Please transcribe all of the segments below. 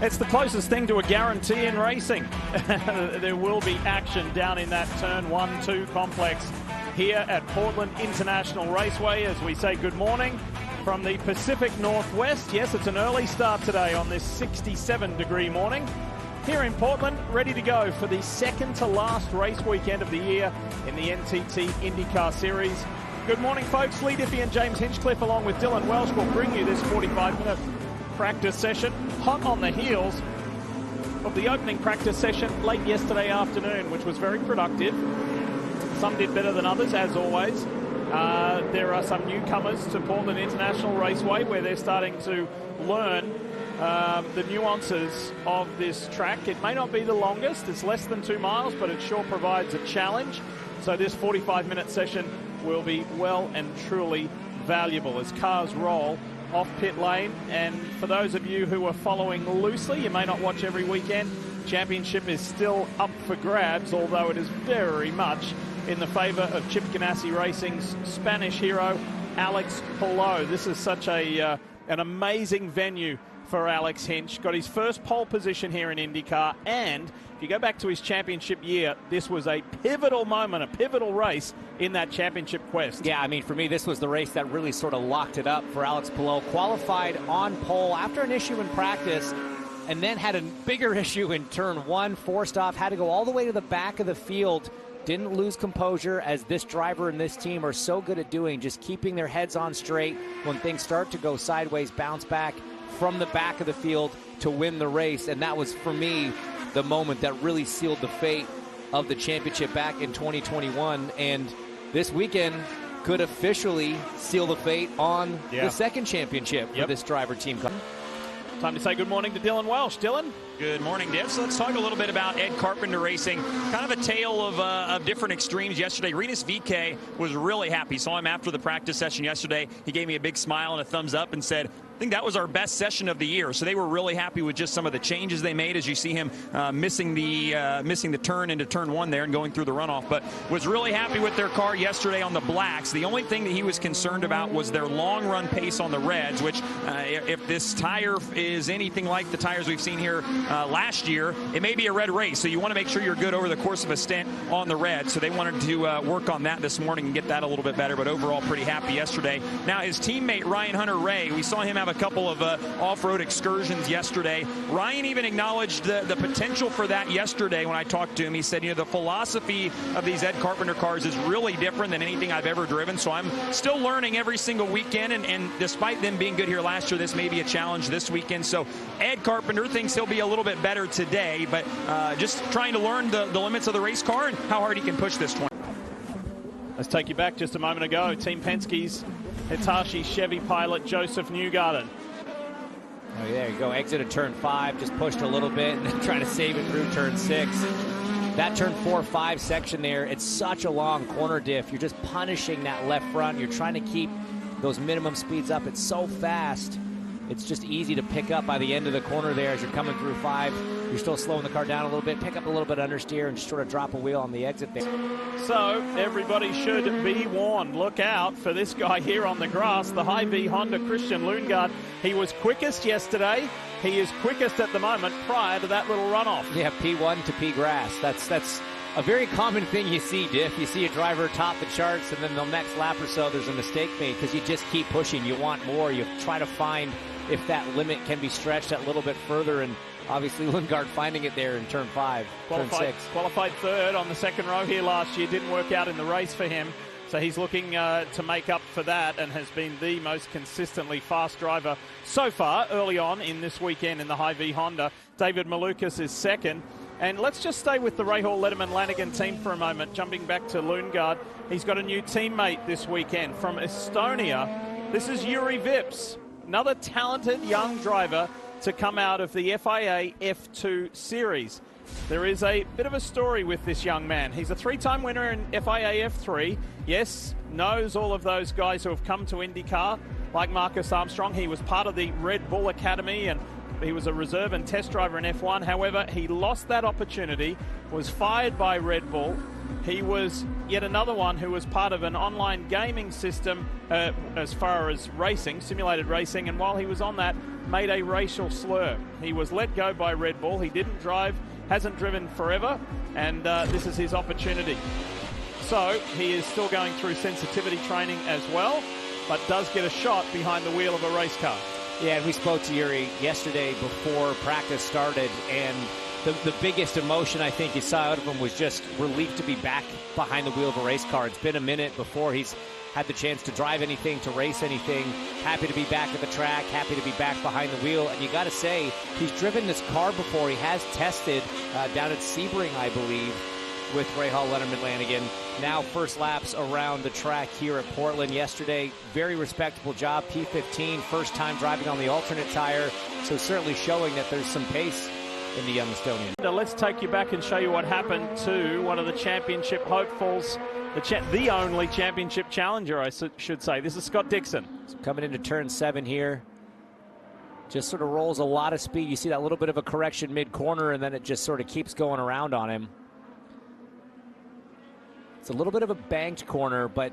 It's the closest thing to a guarantee in racing. There will be action down in that turn 1-2 complex here at Portland International Raceway as we say good morning from the Pacific Northwest. Yes, it's an early start today on this 67-degree morning here in Portland, ready to go for the second to last race weekend of the year in the NTT IndyCar Series. Good morning, folks. Lee Diffie and James Hinchcliffe, along with Dylan Welsh, will bring you this 45-minute practice session, hot on the heels of the opening practice session late yesterday afternoon, which was very productive. Some did better than others, as always. There are some newcomers to Portland International Raceway where they're starting to learn the nuances of this track. It may not be the longest, it's less than 2 miles, but it sure provides a challenge. So this 45-minute session will be well and truly valuable as cars roll off pit lane. And for those of you who are following loosely, you may not watch every weekend. Championship is still up for grabs, although it is very much in the favor of Chip Ganassi Racing's Spanish hero, Alex Palou. This is such an amazing venue for Alex Hinch. Got his first pole position here in IndyCar, and if you go back to his championship year, this was a pivotal moment, a pivotal race in that championship quest. Yeah, I mean, for me, this was the race that really sort of locked it up for Alex Palou. Qualified on pole after an issue in practice, and then had a bigger issue in turn one, forced off, had to go all the way to the back of the field. Didn't lose composure, as this driver and this team are so good at doing, just keeping their heads on straight when things start to go sideways, bounce back from the back of the field to win the race. And that was, for me, the moment that really sealed the fate of the championship back in 2021. And this weekend could officially seal the fate on the second championship for this driver team. Time to say good morning to Dylan Welsh. Dylan? Good morning, Div. So let's talk a little bit about Ed Carpenter Racing. Kind of a tale of different extremes yesterday. Rinus VeeKay was really happy. Saw him after the practice session yesterday. He gave me a big smile and a thumbs up and said, I think that was our best session of the year. So they were really happy with just some of the changes they made, as you see him missing the turn into turn one there and going through the runoff. But was really happy with their car yesterday on the blacks. The only thing that he was concerned about was their long run pace on the reds, which if this tire is anything like the tires we've seen here last year, it may be a red race. So you want to make sure you're good over the course of a stint on the red. So they wanted to work on that this morning and get that a little bit better. But overall, pretty happy yesterday. Now his teammate Ryan Hunter-Reay, we saw him have a couple of off-road excursions yesterday. Ryan even acknowledged the potential for that yesterday when I talked to him. He said, you know, the philosophy of these Ed Carpenter cars is really different than anything I've ever driven. So I'm still learning every single weekend. And despite them being good here last year, this may be a challenge this weekend. So Ed Carpenter thinks he'll be a little bit better today, but just trying to learn the limits of the race car and how hard he can push this 20. Let's take you back just a moment ago. Team Penske's Hitachi Chevy pilot Joseph Newgarden. Oh, there you go. Exited turn 5, just pushed a little bit and then trying to save it through turn 6. That turn 4-5 section there, it's such a long corner diff. You're just punishing that left front. You're trying to keep those minimum speeds up. It's so fast. It's just easy to pick up by the end of the corner there as you're coming through 5. You're still slowing the car down a little bit, pick up a little bit of understeer and just sort of drop a wheel on the exit there. So everybody should be warned. Look out for this guy here on the grass, the Hy-Vee Honda Christian Lundgaard. He was quickest yesterday. He is quickest at the moment prior to that little runoff. Yeah, P1 to P grass. That's a very common thing you see, Diff. You see a driver top the charts and then the next lap or so there's a mistake made because you just keep pushing. You want more. You try to find if that limit can be stretched that little bit further, and obviously Lundgaard finding it there in turn 5, turn 6. Qualified third on the second row here last year. Didn't work out in the race for him, so he's looking to make up for that and has been the most consistently fast driver so far early on in this weekend in the Hy-Vee Honda. David Malukas is second. And let's just stay with the Rahal Letterman Lanigan team for a moment, jumping back to Lundgaard. He's got a new teammate this weekend from Estonia. This is Juri Vips, another talented young driver to come out of the FIA F2 series. There is a bit of a story with this young man. He's a 3-time winner in FIA F3. Yes, knows all of those guys who have come to IndyCar, like Marcus Armstrong. He was part of the Red Bull Academy and he was a reserve and test driver in F1. However, he lost that opportunity, was fired by Red Bull. He was yet another one who was part of an online gaming system as far as racing, simulated racing, and while he was on that, made a racial slur. He was let go by Red Bull. He didn't drive, hasn't driven forever, and this is his opportunity. So he is still going through sensitivity training as well, but does get a shot behind the wheel of a race car. Yeah, and we spoke to Juri yesterday before practice started, and the biggest emotion I think you saw out of him was just relief to be back behind the wheel of a race car. It's been a minute before he's had the chance to drive anything, to race anything. Happy to be back at the track, happy to be back behind the wheel. And you got to say, he's driven this car before. He has tested down at Sebring, I believe, with Rahal Letterman-Lanigan. Now first laps around the track here at Portland. Yesterday, very respectable job, P15, first time driving on the alternate tire. So certainly showing that there's some pace in the young Estonian. Let's take you back and show you what happened to one of the championship hopefuls, the only championship challenger, I should say. This is Scott Dixon. Coming into turn 7 here. Just sort of rolls a lot of speed. You see that little bit of a correction mid-corner, and then it just sort of keeps going around on him. It's a little bit of a banked corner, but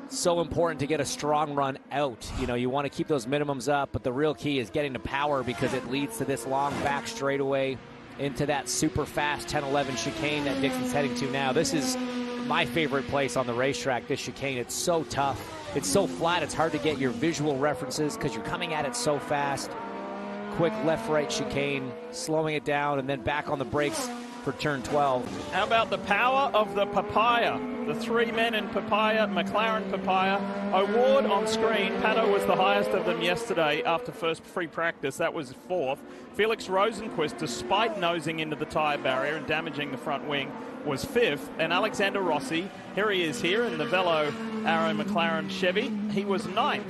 so important to get a strong run out. You know, you want to keep those minimums up, but the real key is getting to power, because it leads to this long back straightaway into that super fast 10-11 chicane that Dixon's heading to now. This is my favorite place on the racetrack, this chicane. It's so tough. It's so flat, it's hard to get your visual references because you're coming at it so fast. Quick left-right chicane, slowing it down, and then back on the brakes for turn 12. How about the power of the papaya? The three men in papaya, McLaren papaya. Award on screen. Pato was the highest of them yesterday after first free practice. That was 4th. Felix Rosenqvist, despite nosing into the tyre barrier and damaging the front wing, was 5th. And Alexander Rossi, here he is here in the Velo Arrow McLaren Chevy. He was 9th.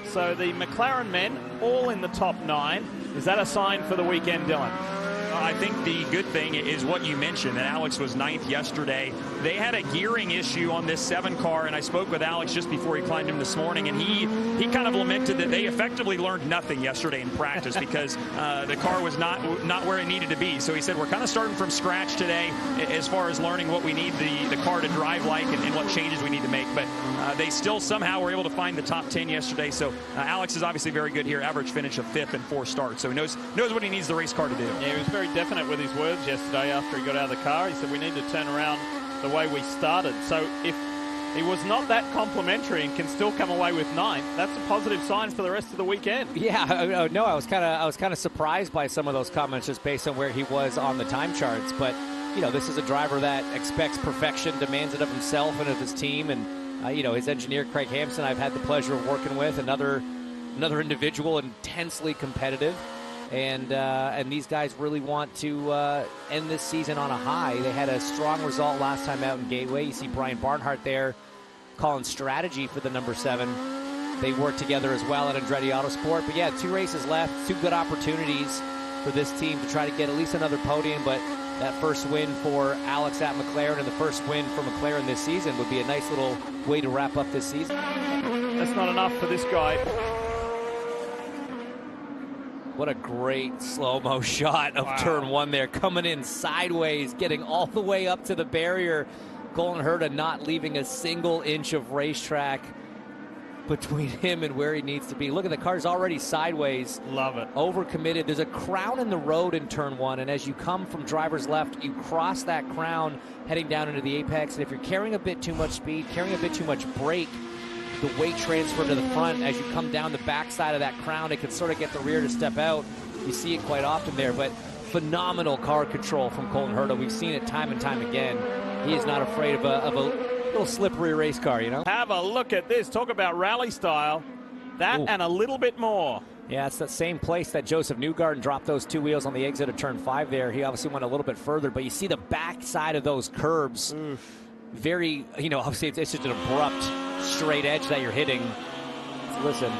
So the McLaren men all in the top 9. Is that a sign for the weekend, Dylan? I think the good thing is what you mentioned, that Alex was 9th yesterday. They had a gearing issue on this 7 car, and I spoke with Alex just before he climbed in this morning, and he kind of lamented that they effectively learned nothing yesterday in practice because the car was not where it needed to be. So he said, we're kind of starting from scratch today as far as learning what we need the car to drive like and what changes we need to make. But they still somehow were able to find the top 10 yesterday. So Alex is obviously very good here, average finish of 5th and 4 starts. So he knows what he needs the race car to do. Yeah, he was very definite with his words yesterday after he got out of the car. He said, we need to turn around the way we started. So if he was not that complimentary and can still come away with 9th, that's a positive sign for the rest of the weekend. Yeah, no, I was kind of surprised by some of those comments just based on where he was on the time charts. But you know, this is a driver that expects perfection, demands it of himself and of his team, and you know, his engineer Craig Hampson, I've had the pleasure of working with, another individual, intensely competitive. And these guys really want to end this season on a high. They had a strong result last time out in Gateway. You see Brian Barnhart there calling strategy for the number 7. They work together as well at Andretti Autosport. But yeah, 2 races left, 2 good opportunities for this team to try to get at least another podium. But that first win for Alex at McLaren and the first win for McLaren this season would be a nice little way to wrap up this season. That's not enough for this guy. What a great slow-mo shot of turn 1 there. Coming in sideways, getting all the way up to the barrier. Colin Herta not leaving a single inch of racetrack between him and where he needs to be. Look at the car's already sideways. Love it. Overcommitted. There's a crown in the road in turn 1, and as you come from driver's left, you cross that crown heading down into the apex. And if you're carrying a bit too much speed, carrying a bit too much brake, the weight transfer to the front as you come down the backside of that crown, it can sort of get the rear to step out. You see it quite often there, but phenomenal car control from Colin Herta. We've seen it time and time again. He is not afraid of a little slippery race car, you know? Have a look at this. Talk about rally style. That and a little bit more. Yeah, it's that same place that Joseph Newgarden dropped those 2 wheels on the exit of turn 5 there. He obviously went a little bit further, but you see the backside of those curbs. Very, you know, obviously it's just an abrupt straight edge that you're hitting. Listen.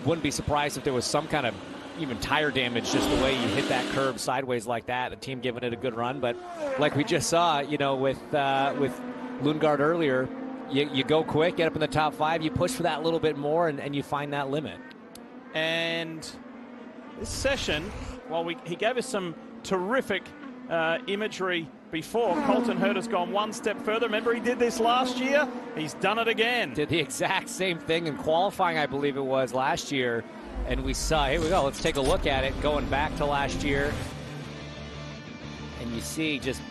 Wouldn't be surprised if there was some kind of even tire damage just the way you hit that curb sideways like that. The team giving it a good run, but like we just saw, you know, with Lundgaard earlier, you go quick, get up in the top 5, you push for that little bit more, and you find that limit. And this session, while he gave us some terrific imagery before. Colton Herta's gone one step further. Remember, he did this last year? He's done it again. Did the exact same thing in qualifying, I believe it was, last year. And we saw, here we go, let's take a look at it, going back to last year. And you see just,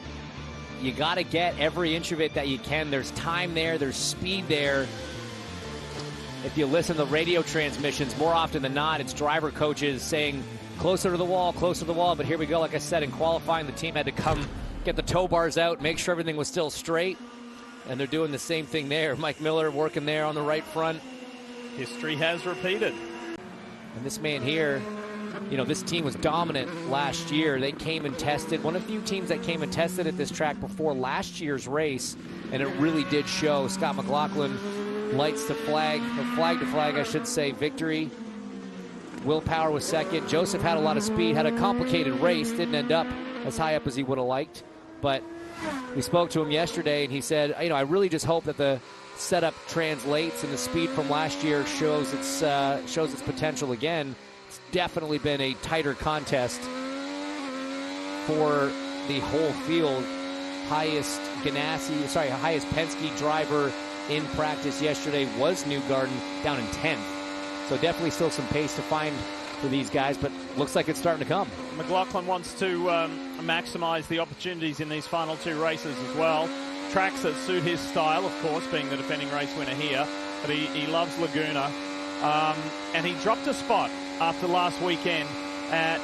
you got to get every inch of it that you can. There's time there, there's speed there. If you listen to the radio transmissions, more often than not, it's driver coaches saying, closer to the wall, closer to the wall. But here we go, like I said, in qualifying, the team had to come get the tow bars out, make sure everything was still straight. And they're doing the same thing there. Mike Miller working there on the right front. History has repeated. And this man here, you know, this team was dominant last year. They came and tested. One of the few teams that came and tested at this track before last year's race, and it really did show. Scott McLaughlin lights the flag, or flag to flag, I should say, victory. Will Power was second. Joseph had a lot of speed, had a complicated race, didn't end up as high up as he would have liked. But we spoke to him yesterday, and he said, you know, I really just hope that the setup translates and the speed from last year shows its potential again. It's definitely been a tighter contest for the whole field. Highest Penske driver in practice yesterday was Newgarden, down in 10th. So definitely still some pace to find for these guys, but looks like it's starting to come. McLaughlin wants to maximize the opportunities in these final two races as well. Tracks that suit his style, of course, being the defending race winner here, but he loves Laguna. And he dropped a spot after last weekend at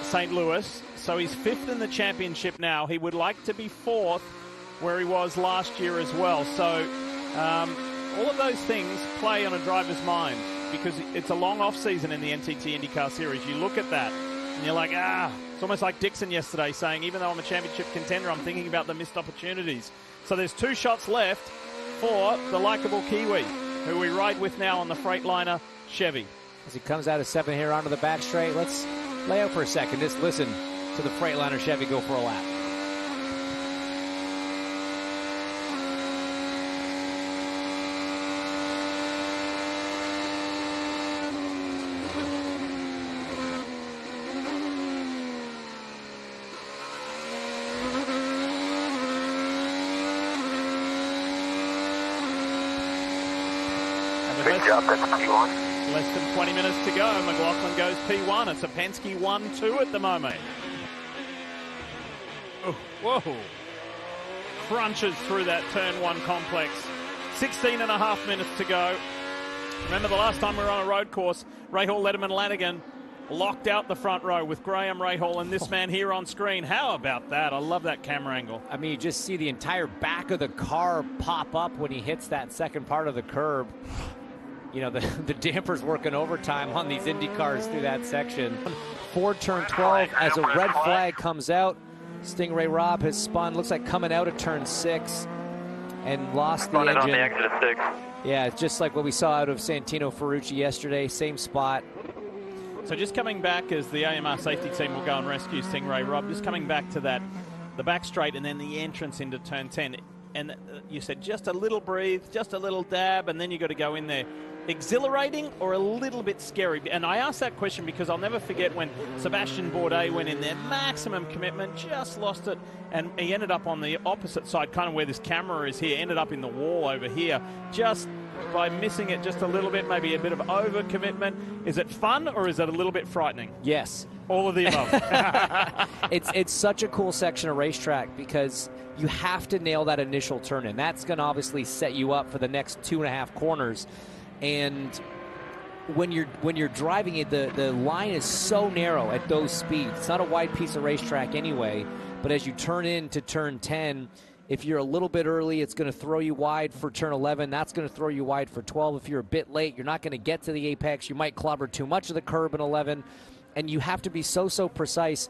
St. Louis, so he's 5th in the championship now. He would like to be 4th where he was last year as well. So all of those things play on a driver's mind because it's a long off-season in the NTT IndyCar Series. You look at that and you're like, it's almost like Dixon yesterday saying, even though I'm a championship contender, I'm thinking about the missed opportunities. So there's 2 shots left for the likeable Kiwi, who we ride with now on the Freightliner Chevy. As he comes out of 7 here onto the back straight, let's lay out for a second. Just listen to the Freightliner Chevy go for a lap. Great job, that's P1. Less than 20 minutes to go. McLaughlin goes P1. It's a Penske 1-2 at the moment. Oh, whoa. Crunches through that turn 1 complex. 16 and a half minutes to go. Remember the last time we were on a road course, Rahal Letterman-Lanigan locked out the front row with Graham Rahal and this man here on screen. How about that? I love that camera angle. I mean, you just see the entire back of the car pop up when he hits that second part of the curb. You know, the damper's working overtime on these Indy cars through that section. Ford turn 12 as a red flag comes out. Stingray Rob has spun, looks like coming out of turn 6 and lost the engine. On the exit of 6. Yeah, it's just like what we saw out of Santino Ferrucci yesterday, same spot. So just coming back as the AMR safety team will go and rescue Stingray Rob, just coming back to that, the back straight and then the entrance into turn 10. And you said just a little breathe, just a little dab, and then you got to go in there. Exhilarating or a little bit scary? And I asked that question because I'll never forget when Sebastian Bourdais went in there, maximum commitment, just lost it, and he ended up on the opposite side, kind of where this camera is here, ended up in the wall over here, just by missing it just a little bit, maybe a bit of overcommitment. Is it fun or is it a little bit frightening? Yes. All of the above. It's such a cool section of racetrack because you have to nail that initial turn in. That's going to obviously set you up for the next 2.5 corners. And when you're driving it, the line is so narrow at those speeds. It's not a wide piece of racetrack anyway, but as you turn into turn 10, if you're a little bit early, it's going to throw you wide for turn 11. That's going to throw you wide for 12. If you're a bit late, you're not going to get to the apex. You might clobber too much of the curb in 11, and you have to be so precise.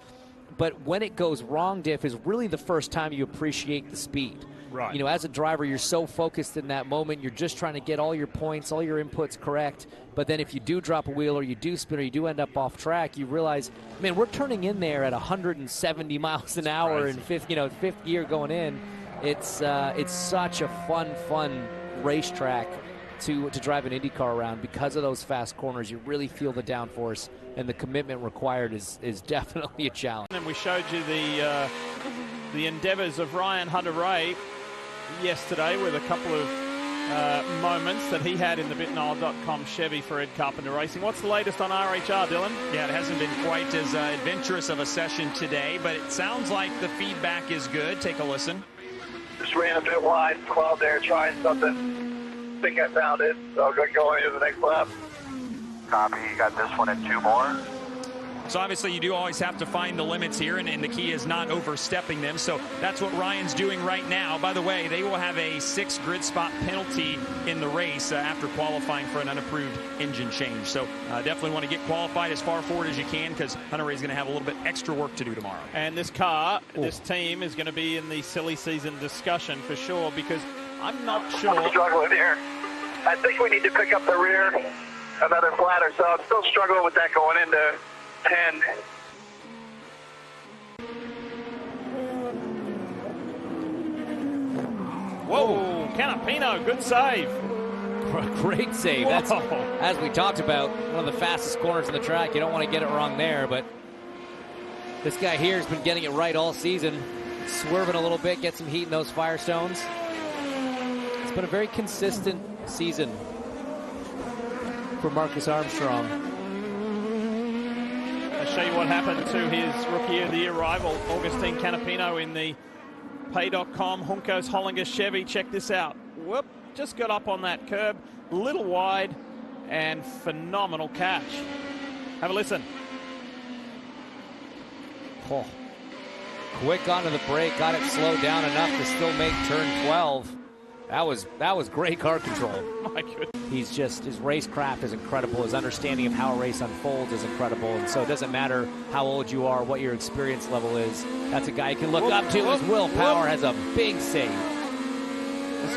But when it goes wrong, Diff, is really the first time you appreciate the speed. Right. You know, as a driver, you're so focused in that moment. You're just trying to get all your points, all your inputs correct. But then if you do drop a wheel or you do spin or you do end up off track, you realize, man, we're turning in there at 170 miles an hour in fifth gear going in. It's such a fun racetrack to drive an IndyCar around because of those fast corners. You really feel the downforce, and the commitment required is definitely a challenge. And we showed you the the endeavours of Ryan Hunter-Reay yesterday with a couple of moments that he had in the BitNile.com Chevy for Ed Carpenter Racing. What's the latest on RHR, Dylan? Yeah, it hasn't been quite as adventurous of a session today, but it sounds like the feedback is good. Take a listen. Just ran a bit wide, cloud there, trying something. Think I found it, so I'll go into the next lap. Copy, you got this one and 2 more. So obviously you do always have to find the limits here, and the key is not overstepping them. So that's what Ryan's doing right now. By the way, they will have a 6 grid spot penalty in the race after qualifying for an unapproved engine change. So definitely want to get qualified as far forward as you can, because Hunter-Reay is going to have a little bit extra work to do tomorrow. And this car, this team is going to be in the silly season discussion for sure, because I'm not sure. I'm struggling here. I think we need to pick up the rear another flat or so. I'm still struggling with that going into 10. Whoa, Canapino, good save. Great save. Whoa. That's, as we talked about, one of the fastest corners in the track. You don't want to get it wrong there, but this guy here has been getting it right all season. Swerving a little bit, get some heat in those Firestones. It's been a very consistent season for Marcus Armstrong. I'll show you what happened to his Rookie of the Year rival, Augustine Canapino, in the Pay.com Juncos Hollinger Chevy. Check this out. Whoop, just got up on that curb, a little wide, and phenomenal catch. Have a listen. Oh. Quick onto the brake, got it slowed down enough to still make turn 12. That was great car control. My goodness. He's just, his racecraft is incredible. His understanding of how a race unfolds is incredible. And so it doesn't matter how old you are, what your experience level is. That's a guy you can look up to. His willpower has a big save.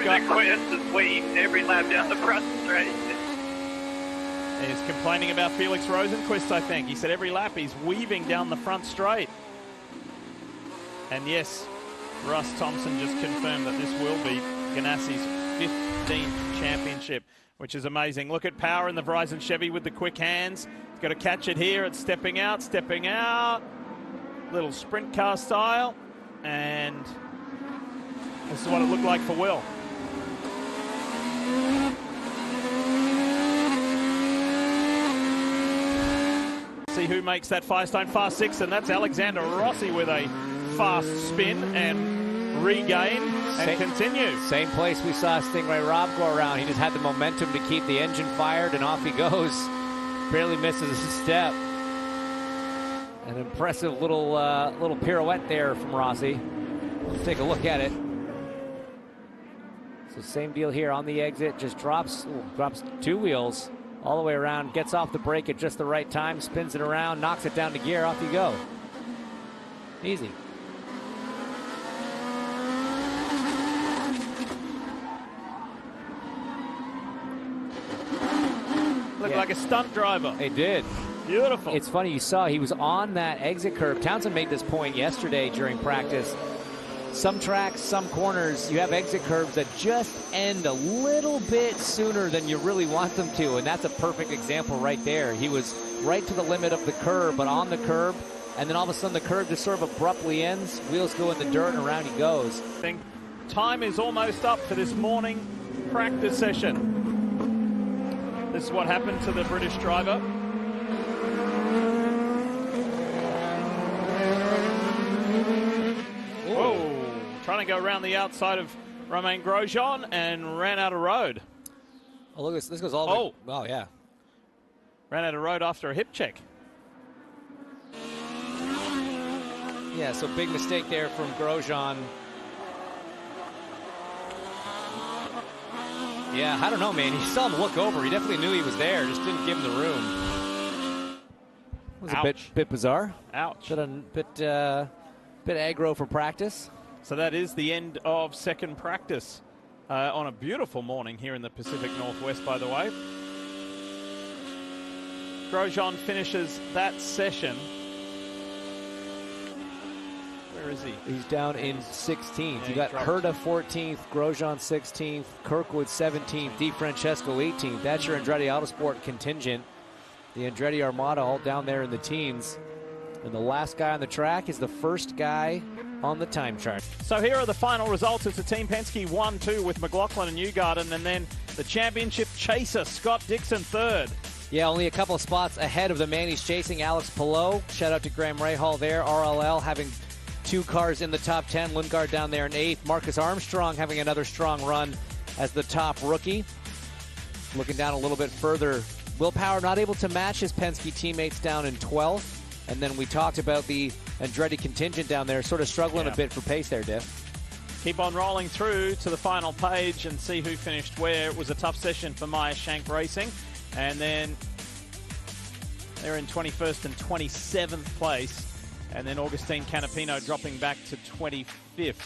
Quist is waving every lap down the front straight. He's complaining about Felix Rosenquist, I think. He said every lap he's weaving down the front straight. And yes, Russ Thompson just confirmed that this will be Ganassi's 15th championship, which is amazing. Look at Power in the Verizon Chevy with the quick hands. He's got to catch it here. It's stepping out. Little sprint car style. And this is what it looked like for Will. See who makes that Firestone fast 6, and that's Alexander Rossi with a fast spin and regain and continue. Same place we saw Stingray Rob go around. He just had the momentum to keep the engine fired, and off he goes. Barely misses a step. An impressive little pirouette there from Rossi. Let's take a look at it. So same deal here on the exit. Just drops 2 wheels all the way around. Gets off the brake at just the right time. Spins it around. Knocks it down to gear. Off you go. Easy. Looked like a stunt driver. It did. Beautiful. It's funny, you saw he was on that exit curve. Townsend made this point yesterday during practice. Some tracks, some corners, you have exit curves that just end a little bit sooner than you really want them to, and that's a perfect example right there. He was right to the limit of the curve, but on the curb, and then all of a sudden the curve just sort of abruptly ends. Wheels go in the dirt, and around he goes. Time is almost up for this morning practice session. This is what happened to the British driver. Whoa, trying to go around the outside of Romain Grosjean and ran out of road. Oh, look, this goes all the way. Oh, yeah. Ran out of road after a hip check. Yeah, so big mistake there from Grosjean. Yeah, I don't know, man. He saw him look over. He definitely knew he was there, just didn't give him the room. It was a bit bizarre. Ouch. Bit aggro for practice. So that is the end of second practice on a beautiful morning here in the Pacific Northwest, by the way. Grosjean finishes that session. Where is he? He's down in 16th. Yeah, you got Herta 14th, Grosjean 16th, Kirkwood 17th, DiFrancesco 18th. That's your Andretti Autosport contingent. The Andretti Armada all down there in the teens. And the last guy on the track is the first guy on the time chart. So here are the final results. It's a Team Penske 1-2 with McLaren and Newgarden, and then the championship chaser, Scott Dixon, third. Yeah, only a couple of spots ahead of the man he's chasing, Alex Palou. Shout out to Graham Rahal there. RLL having 2 cars in the top 10. Lundgaard down there in 8th. Marcus Armstrong having another strong run as the top rookie. Looking down a little bit further, Will Power not able to match his Penske teammates down in 12th. And then we talked about the Andretti contingent down there, sort of struggling a bit for pace there, Diff. Keep on rolling through to the final page and see who finished where. It was a tough session for Meyer Shank Racing. And then they're in 21st and 27th place. And then Augustine Canapino dropping back to 25th.